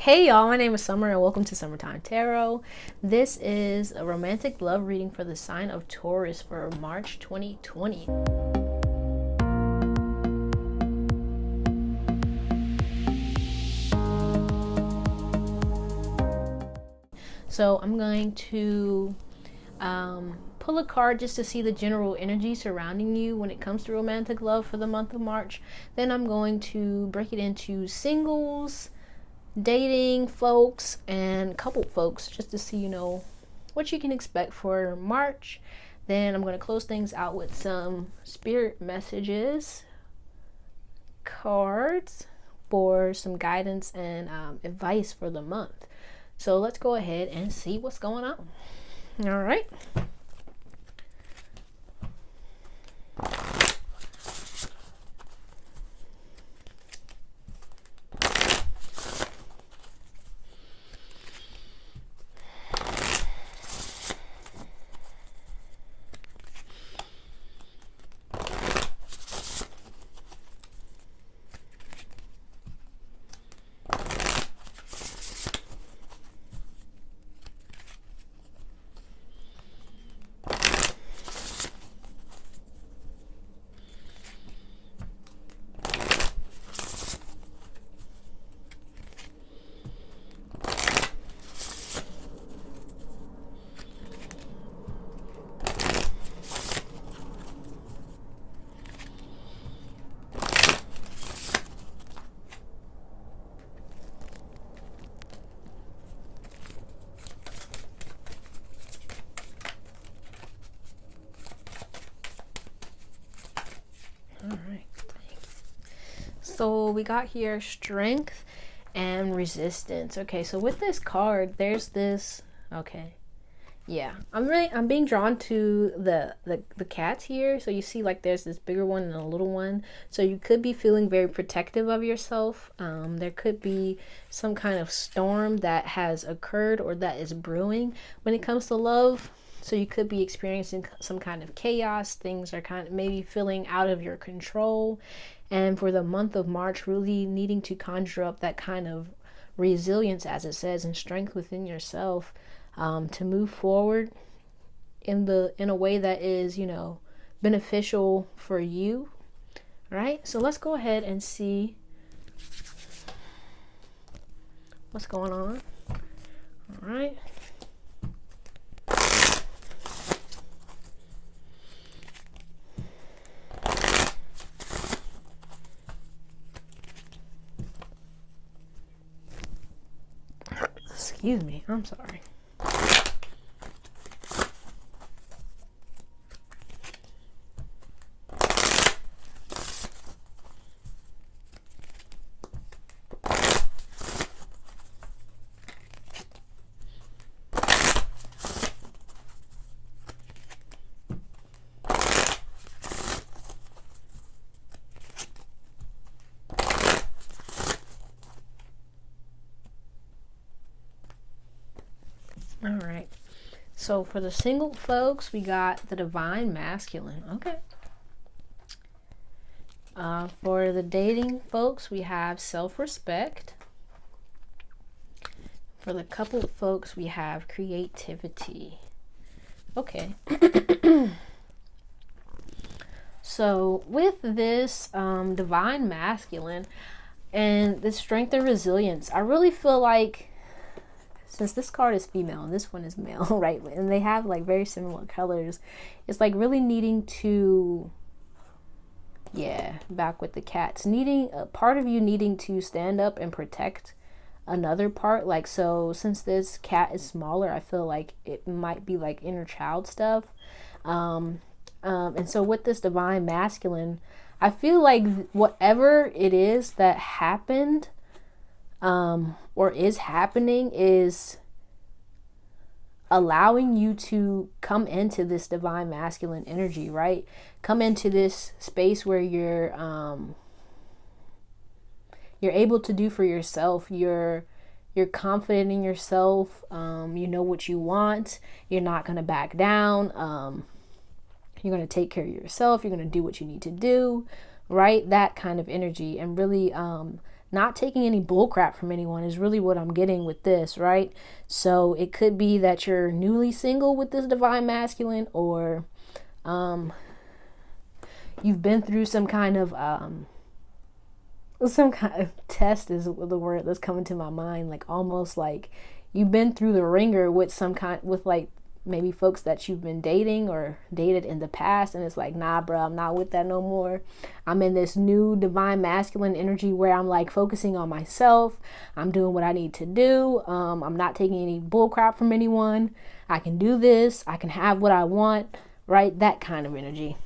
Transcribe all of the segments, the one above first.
Hey y'all, my name is Summer and welcome to Summertime Tarot. This is a romantic love reading for the sign of Taurus for March 2020. So I'm going to pull a card just to see the general energy surrounding you when it comes to romantic love for the month of March. Then I'm going to break it into singles, dating folks, and couple folks just to see, what you can expect for March. Then I'm going to close things out with some spirit messages, cards for some guidance and advice for the month. So let's go ahead and see what's going on. All right. All right. So we got here strength and resistance. Okay, so with this card, there's this. Okay, yeah, I'm being drawn to the cats here. So you see, like, there's this bigger one and a little one. So you could be feeling very protective of yourself. There could be some kind of storm that has occurred or that is brewing when it comes to love. So you could be experiencing some kind of chaos. Things are kind of maybe feeling out of your control. And for the month of March, really needing to conjure up that kind of resilience, as it says, and strength within yourself to move forward in a way that is, beneficial for you. All right. So let's go ahead and see what's going on. All right. Excuse me, I'm sorry. All right. So for the single folks, we got the divine masculine. Okay. For the dating folks, we have self-respect. For the couple folks, we have creativity. Okay. So with this divine masculine and the strength and resilience, I really feel like, since this card is female and this one is male, right? And they have like very similar colors. It's like really needing to, back with the cats, needing a part of you needing to stand up and protect another part. Like, so since this cat is smaller, I feel like it might be like inner child stuff. And so with this divine masculine, I feel like whatever it is that happened, or is happening, is allowing you to come into this divine masculine energy, right? Come into this space where you're able to do for yourself. You're confident in yourself. You know what you want. You're not going to back down. You're going to take care of yourself. You're going to do what you need to do, right? That kind of energy, and really not taking any bull crap from anyone is really what I'm getting with this, right? So it could be that you're newly single with this divine masculine, or you've been through some kind of test is the word that's coming to my mind, like almost like you've been through the ringer with like maybe folks that you've been dating or dated in the past, and it's like, nah bro, I'm not with that no more. I'm in this new divine masculine energy where I'm like focusing on myself. I'm doing what I need to do. I'm not taking any bull crap from anyone. I can do this. I can have what I want, right? That kind of energy.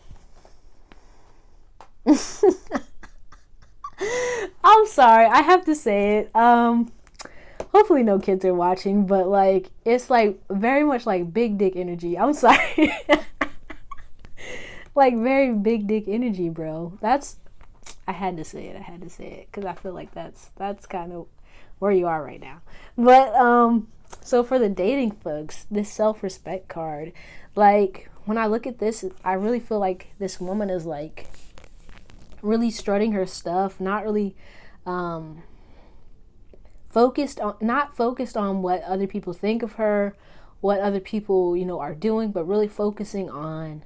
I'm sorry, I have to say it. Hopefully no kids are watching, but like it's like very much like big dick energy. I'm sorry. Like very big dick energy, bro. I had to say it because I feel like that's kind of where you are right now. But so for the dating folks, this self-respect card, like when I look at this, I really feel like this woman is like really strutting her stuff, not really not focused on what other people think of her, what other people, are doing, but really focusing on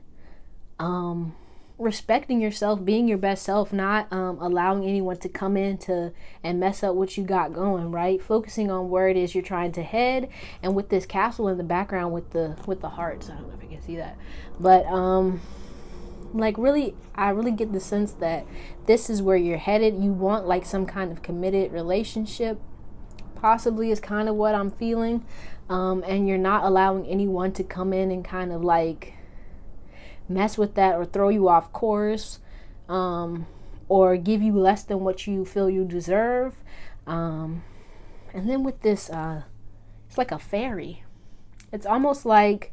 respecting yourself, being your best self, not allowing anyone to come in and mess up what you got going, right? Focusing on where it is you're trying to head. And with this castle in the background with the hearts, I don't know if you can see that, but like really, I really get the sense that this is where you're headed. You want like some kind of committed relationship, possibly, is kind of what I'm feeling. And you're not allowing anyone to come in and kind of like mess with that or throw you off course, or give you less than what you feel you deserve. And then with this, it's like a fairy. It's almost like,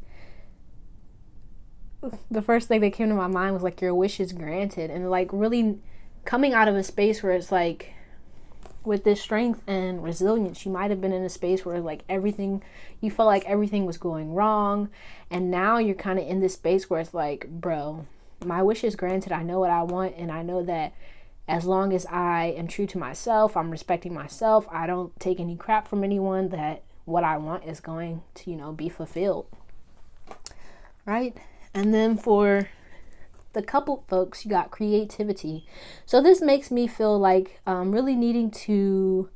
the first thing that came to my mind was like your wish is granted, and like really coming out of a space where it's like, with this strength and resilience, you might have been in a space where like you felt like everything was going wrong, and now you're kind of in this space where it's like, bro, my wish is granted. I know what I want, and I know that as long as I am true to myself, I'm respecting myself, I don't take any crap from anyone, that what I want is going to be fulfilled, right? And then for the couple folks, you got creativity. So this makes me feel like really needing to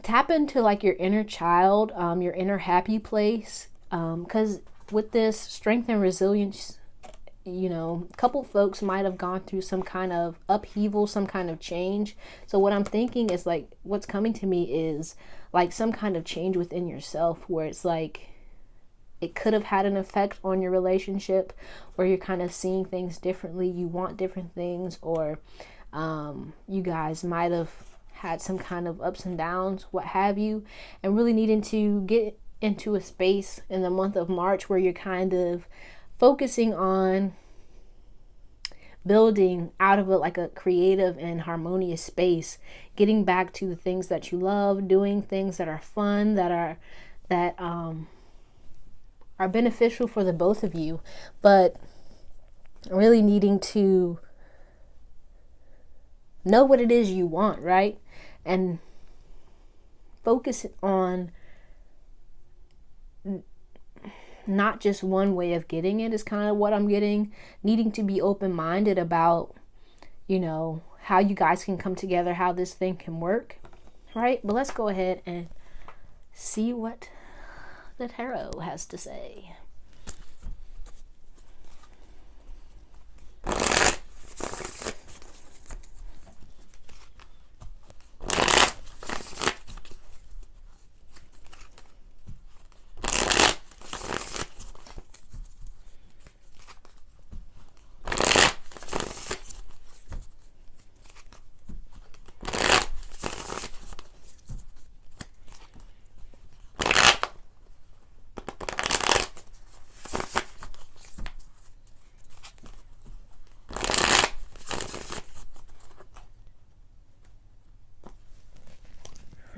tap into like your inner child, your inner happy place, because with this strength and resilience, couple folks might have gone through some kind of upheaval, some kind of change. So what I'm thinking is like, what's coming to me is like some kind of change within yourself, where it's like it could have had an effect on your relationship, where you're kind of seeing things differently, you want different things, or you guys might have had some kind of ups and downs, what have you, and really needing to get into a space in the month of March where you're kind of focusing on building out of like a creative and harmonious space, getting back to the things that you love, doing things that are fun, that are beneficial for the both of you, but really needing to know what it is you want, right? And focus on not just one way of getting it, is kind of what I'm getting. Needing to be open-minded about, how you guys can come together, how this thing can work, right? But let's go ahead and see what the tarot has to say.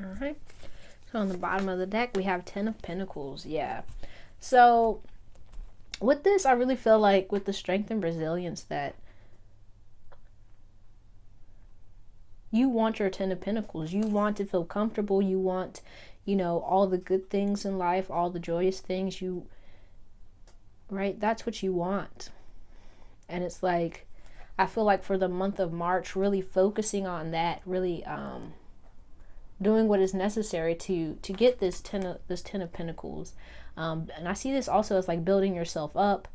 Alright, so on the bottom of the deck we have 10 of Pentacles. Yeah, so with this, I really feel like with the strength and resilience that You want your 10 of Pentacles. You want to feel comfortable. You want, you know, all the good things in life, all the joyous things. Right? That's what you want. And it's like, I feel like for the month of March, really focusing on that, really doing what is necessary to get this 10 of Pentacles. And I see this also as like building yourself up,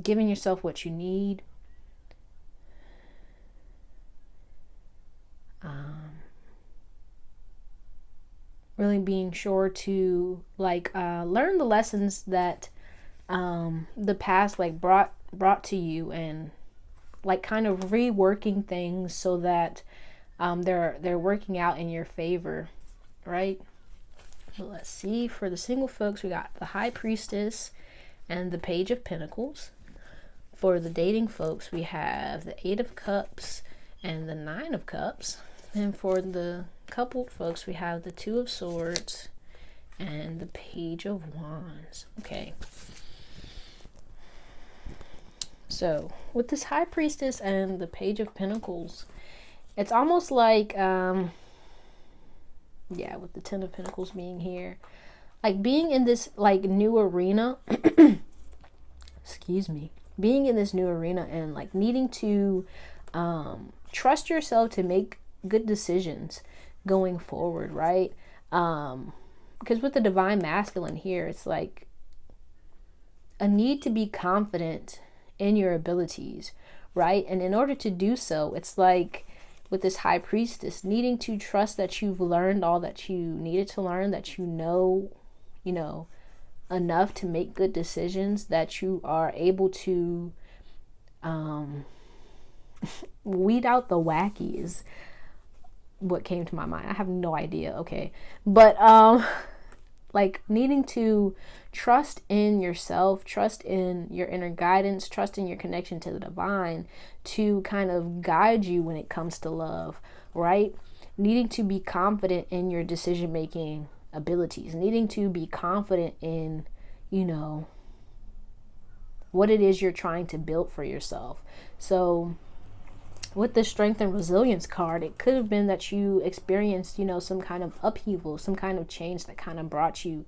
giving yourself what you need. Really being sure to like learn the lessons that the past like brought to you, and like kind of reworking things so that they're working out in your favor, right? So let's see, for the single folks, we got the High Priestess and the Page of Pentacles. For the dating folks, we have the Eight of Cups and the Nine of Cups. And for the coupled folks, we have the Two of Swords and the Page of Wands. Okay. So with this High Priestess and the Page of Pentacles, it's almost like, yeah, with the 10 of Pentacles being here, like being in this like new arena, excuse me, being in this new arena and like needing to trust yourself to make good decisions going forward, right? Because with the Divine Masculine here, it's like a need to be confident in your abilities, right? And in order to do so, it's like with this High Priestess, needing to trust that you've learned all that you needed to learn, that you know enough to make good decisions, that you are able to weed out the wackies. What came to my mind, I have no idea. Okay, but like needing to trust in yourself, trust in your inner guidance, trust in your connection to the divine to kind of guide you when it comes to love, right? Needing to be confident in your decision making abilities, needing to be confident in, you know, what it is you're trying to build for yourself. So with the Strength and Resilience card, it could have been that you experienced, you know, some kind of upheaval, some kind of change that kind of brought you,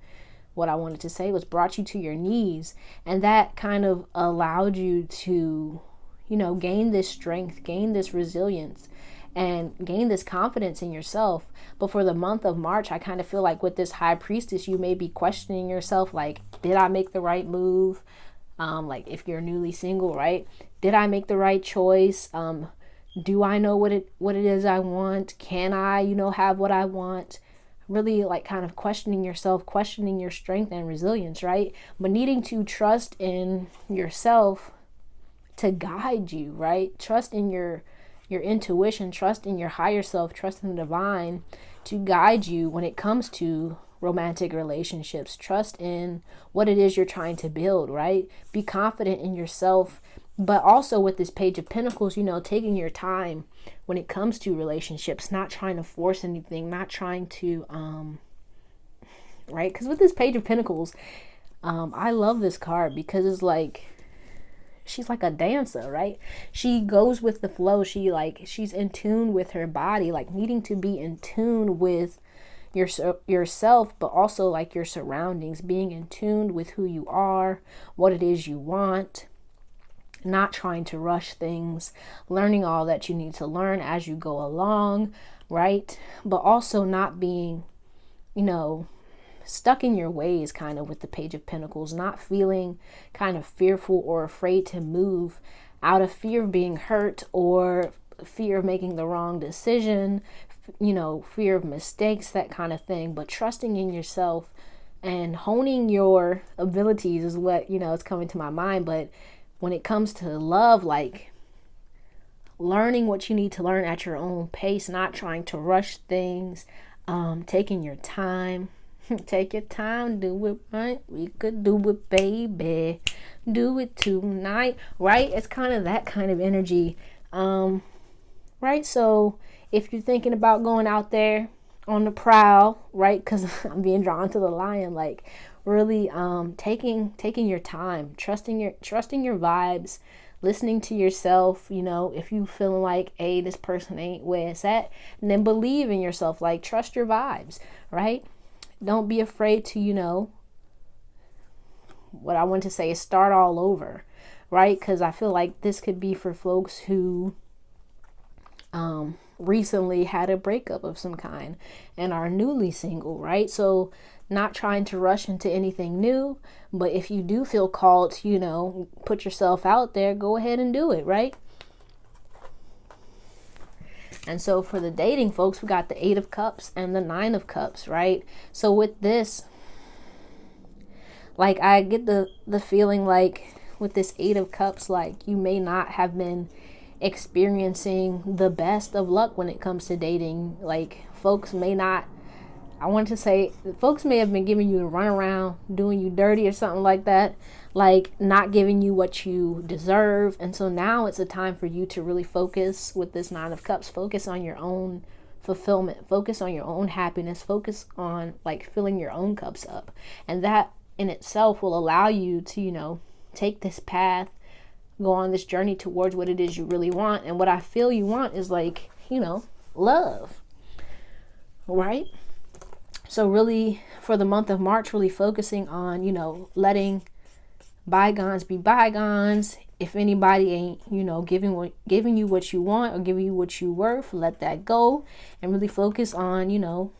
what I wanted to say was brought you to your knees. And that kind of allowed you to, you know, gain this strength, gain this resilience, and gain this confidence in yourself. But for the month of March, I kind of feel like with this High Priestess, you may be questioning yourself, like, did I make the right move? Like if you're newly single, right? Did I make the right choice? Do I know what it is I want? Can I, you know, have what I want? Really like kind of questioning yourself, questioning your strength and resilience, right? But needing to trust in yourself to guide you, right? Trust in your intuition, trust in your higher self, trust in the divine to guide you when it comes to romantic relationships. Trust in what it is you're trying to build, right? Be confident in yourself. But also with this Page of Pentacles, you know, taking your time when it comes to relationships, not trying to force anything, not trying to, right? Because with this Page of Pentacles, I love this card because it's like, she's like a dancer, right? She goes with the flow. She's in tune with her body, like needing to be in tune with yourself, but also like your surroundings, being in tune with who you are, what it is you want. Not trying to rush things, learning all that you need to learn as you go along, right? But also not being, you know, stuck in your ways kind of with the Page of Pentacles, not feeling kind of fearful or afraid to move out of fear of being hurt or fear of making the wrong decision, you know, fear of mistakes, that kind of thing. But trusting in yourself and honing your abilities is what, you know, is coming to my mind. But when it comes to love, like learning what you need to learn at your own pace, not trying to rush things, taking your time. Take your time, do it right. We could do it, baby. Do it tonight, right? It's kind of that kind of energy, right? So if you're thinking about going out there on the prowl, right? Because I'm being drawn to the lion, like really taking your time, trusting your vibes, listening to yourself, you know, if you feeling like, hey, this person ain't where it's at, and then believe in yourself, like trust your vibes, right? Don't be afraid to, you know, what I want to say is start all over, right? Because I feel like this could be for folks who recently had a breakup of some kind and are newly single, right? So not trying to rush into anything new, but if you do feel called to, you know, put yourself out there, go ahead and do it, right? And so for the dating folks, we got the 8 of Cups and the 9 of Cups, right? So with this, like, I get the feeling like with this 8 of Cups, like you may not have been experiencing the best of luck when it comes to dating. Like folks may not, I want to say, folks may have been giving you a runaround, doing you dirty or something like that, like not giving you what you deserve. And so now it's a time for you to really focus with this 9 of Cups, focus on your own fulfillment, focus on your own happiness, focus on like filling your own cups up. And that in itself will allow you to, you know, take this path, go on this journey towards what it is you really want. And what I feel you want is like, you know, love, right? So really for the month of March, really focusing on, you know, letting bygones be bygones. If anybody ain't, you know, giving you what you want or giving you what you worth, let that go and really focus on, you know,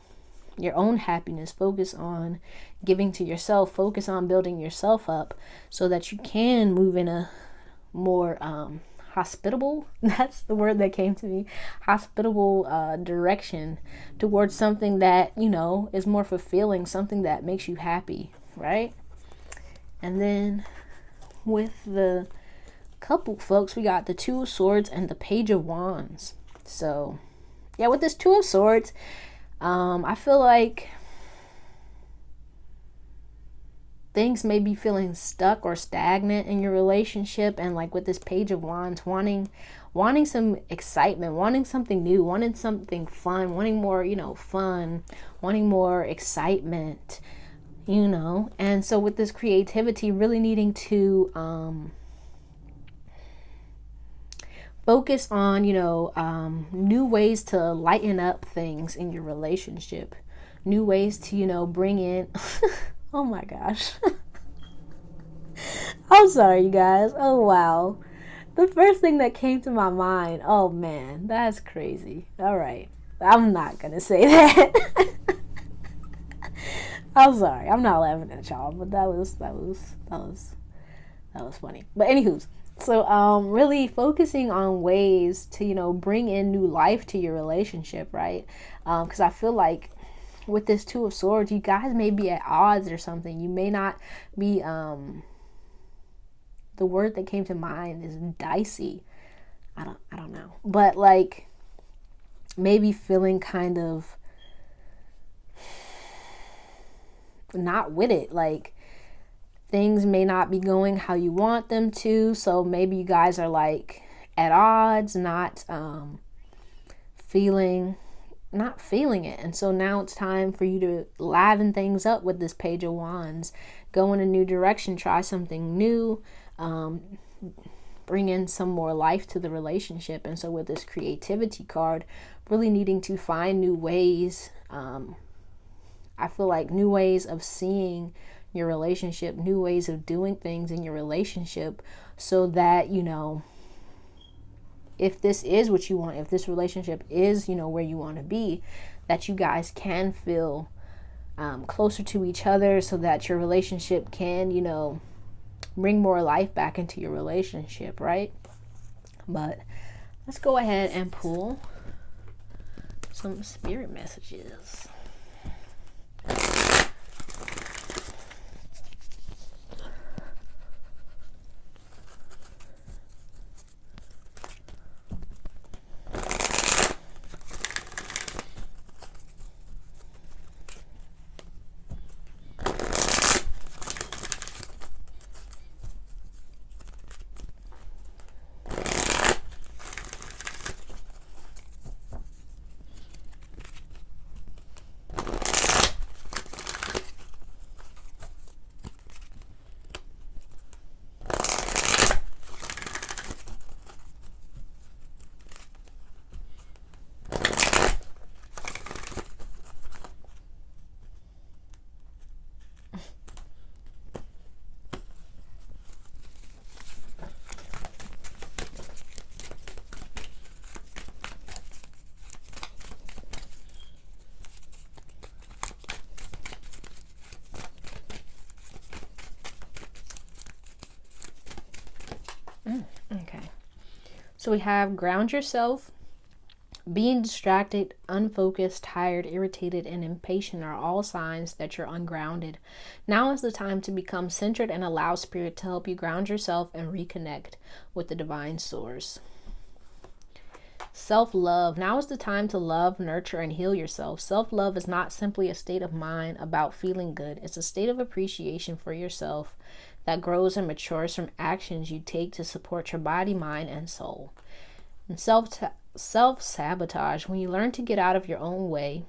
your own happiness. Focus on giving to yourself, focus on building yourself up so that you can move in a more hospitable, that's the word that came to me, hospitable direction towards something that, you know, is more fulfilling, something that makes you happy, right? And then with the couple folks, we got the 2 of Swords and the Page of Wands. So yeah, with this 2 of Swords, I feel like things may be feeling stuck or stagnant in your relationship, and like with this Page of Wands, wanting some excitement, wanting something new, wanting something fun, wanting more, you know, fun, wanting more excitement, you know. And so with this creativity, really needing to focus on, you know, new ways to lighten up things in your relationship, new ways to, you know, bring in oh my gosh. I'm sorry, you guys. Oh, wow. The first thing that came to my mind, oh man, that's crazy. All right. I'm not going to say that. I'm sorry. I'm not laughing at y'all, but that was funny. But anywho, so really focusing on ways to, you know, bring in new life to your relationship, right? Because I feel like with this 2 of Swords, you guys may be at odds or something. You may not be, the word that came to mind is dicey. I don't know. But like maybe feeling kind of not with it. Like things may not be going how you want them to. So maybe you guys are like at odds, not feeling it. And so now it's time for you to liven things up with this Page of Wands. Go in a new direction, try something new, bring in some more life to the relationship. And so with this creativity card, really needing to find new ways, I feel like new ways of seeing your relationship, new ways of doing things in your relationship, so that, you know, if this is what you want, if this relationship is, you know, where you want to be, that you guys can feel closer to each other, so that your relationship can, you know, bring more life back into your relationship, right? But let's go ahead and pull some spirit messages. So we have ground yourself. Being distracted, unfocused, tired, irritated, and impatient are all signs that you're ungrounded. Now is the time to become centered and allow Spirit to help you ground yourself and reconnect with the divine source. Self-love. Now is the time to love, nurture, and heal yourself. Self-love is not simply a state of mind about feeling good. It's a state of appreciation for yourself that grows and matures from actions you take to support your body, mind, and soul. And self-sabotage. When you learn to get out of your own way,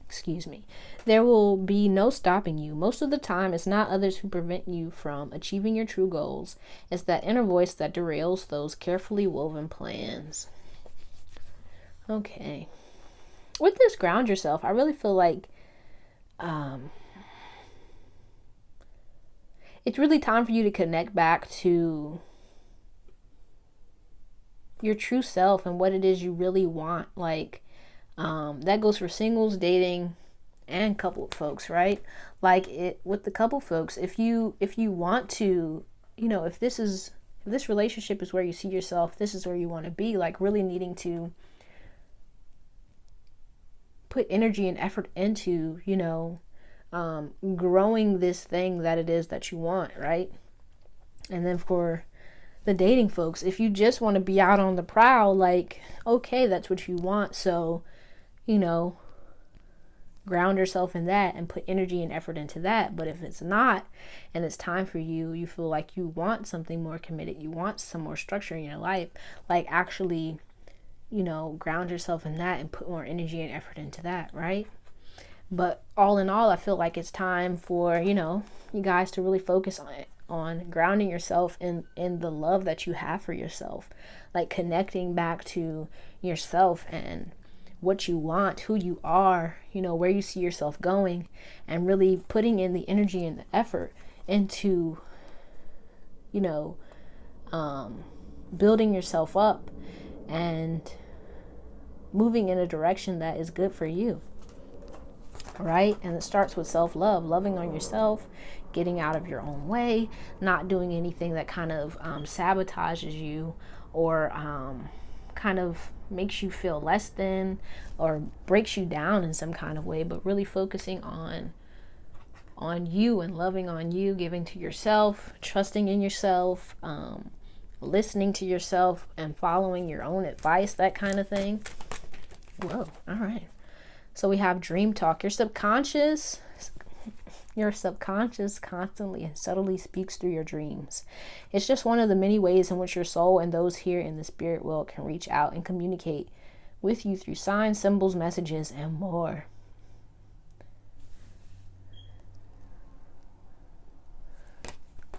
excuse me, there will be no stopping you. Most of the time, it's not others who prevent you from achieving your true goals. It's that inner voice that derails those carefully woven plans. Okay. With this ground yourself, I really feel like it's really time for you to connect back to your true self and what it is you really want. Like, that goes for singles, dating, and couple folks, right? Like, it with the couple folks, if you want to, if this relationship is where you see yourself, this is where you want to be, like really needing to put energy and effort into, growing this thing that it is that you want, right? And then for the dating folks, if you just want to be out on the prowl, like, okay, that's what you want. So, ground yourself in that and put energy and effort into that. But if it's not, and it's time for you feel like you want something more committed, you want some more structure in your life, like actually, ground yourself in that and put more energy and effort into that, right? But all in all, I feel like it's time for, you guys to really focus on grounding yourself in the love that you have for yourself, like connecting back to yourself and what you want, who you are, where you see yourself going, and really putting in the energy and the effort into, building yourself up and moving in a direction that is good for you. Right? And it starts with self-love, loving on yourself, getting out of your own way, not doing anything that kind of sabotages you or kind of makes you feel less than or breaks you down in some kind of way, but really focusing on you and loving on you, giving to yourself, trusting in yourself, listening to yourself and following your own advice, that kind of thing. Whoa, all right. So we have dream talk. Your subconscious constantly and subtly speaks through your dreams. It's just one of the many ways in which your soul and those here in the spirit world can reach out and communicate with you through signs, symbols, messages, and more.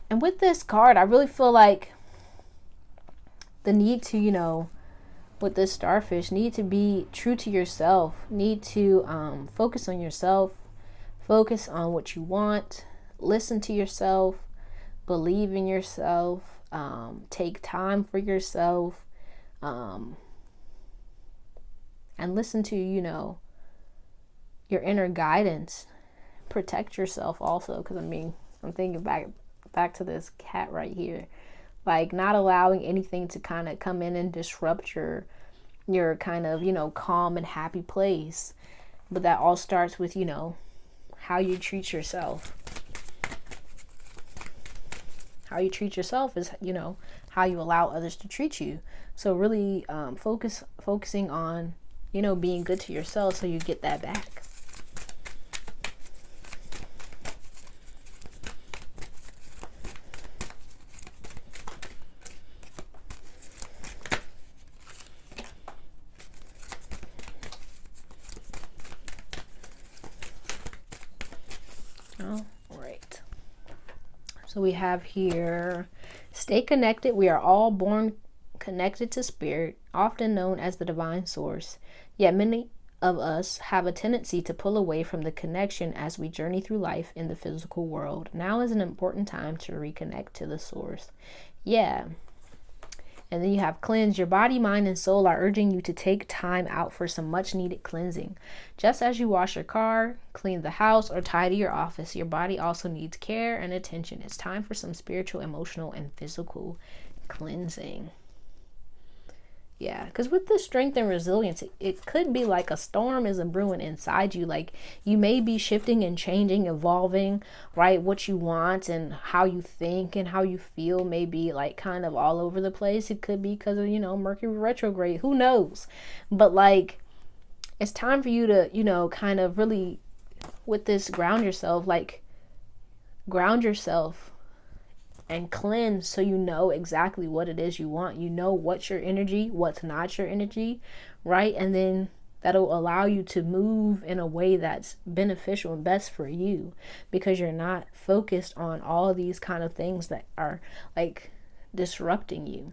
And with this card, I really feel like the need to, with this starfish, need to be true to yourself, need to focus on yourself, focus on what you want, listen to yourself, believe in yourself, take time for yourself, and listen to, your inner guidance. Protect yourself also, because I'm thinking back to this cat right here. Like, not allowing anything to kind of come in and disrupt your kind of, calm and happy place. But that all starts with, how you treat yourself. How you treat yourself is, how you allow others to treat you. So really focusing on, being good to yourself so you get that back. So we have here, stay connected. We are all born connected to spirit, often known as the divine source. Yet many of us have a tendency to pull away from the connection as we journey through life in the physical world. Now is an important time to reconnect to the source. Yeah. And then you have cleanse. Your body, mind, and soul are urging you to take time out for some much needed cleansing. Just as you wash your car, clean the house, or tidy your office, your body also needs care and attention. It's time for some spiritual, emotional, and physical cleansing. Yeah, because with this strength and resilience, it could be like a storm is a brewing inside you. Like you may be shifting and changing, evolving, right? What you want and how you think and how you feel may be like kind of all over the place. It could be because of, Mercury retrograde. Who knows? But like, it's time for you to, kind of really with this ground yourself, like ground yourself and cleanse so you know exactly what it is you want. You know what's your energy, what's not your energy, right? And then that'll allow you to move in a way that's beneficial and best for you, because you're not focused on all these kind of things that are like disrupting you,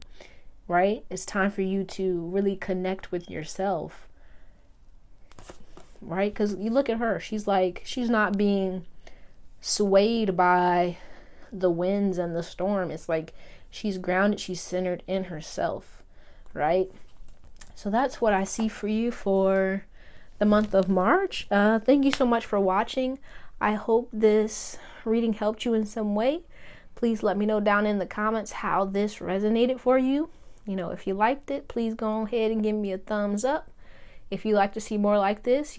right? It's time for you to really connect with yourself, right? Because you look at her, she's not being swayed by the winds and the storm. It's like she's grounded, she's centered in herself, right? So that's what I see for you for the month of March. Thank you so much for watching. I hope this reading helped you in some way. Please let me know down in the comments how this resonated for you. If you liked it, please go ahead and give me a thumbs up. If you like to see more like this,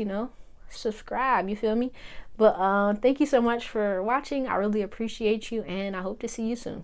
subscribe, you feel me? But thank you so much for watching. I really appreciate you, and I hope to see you soon.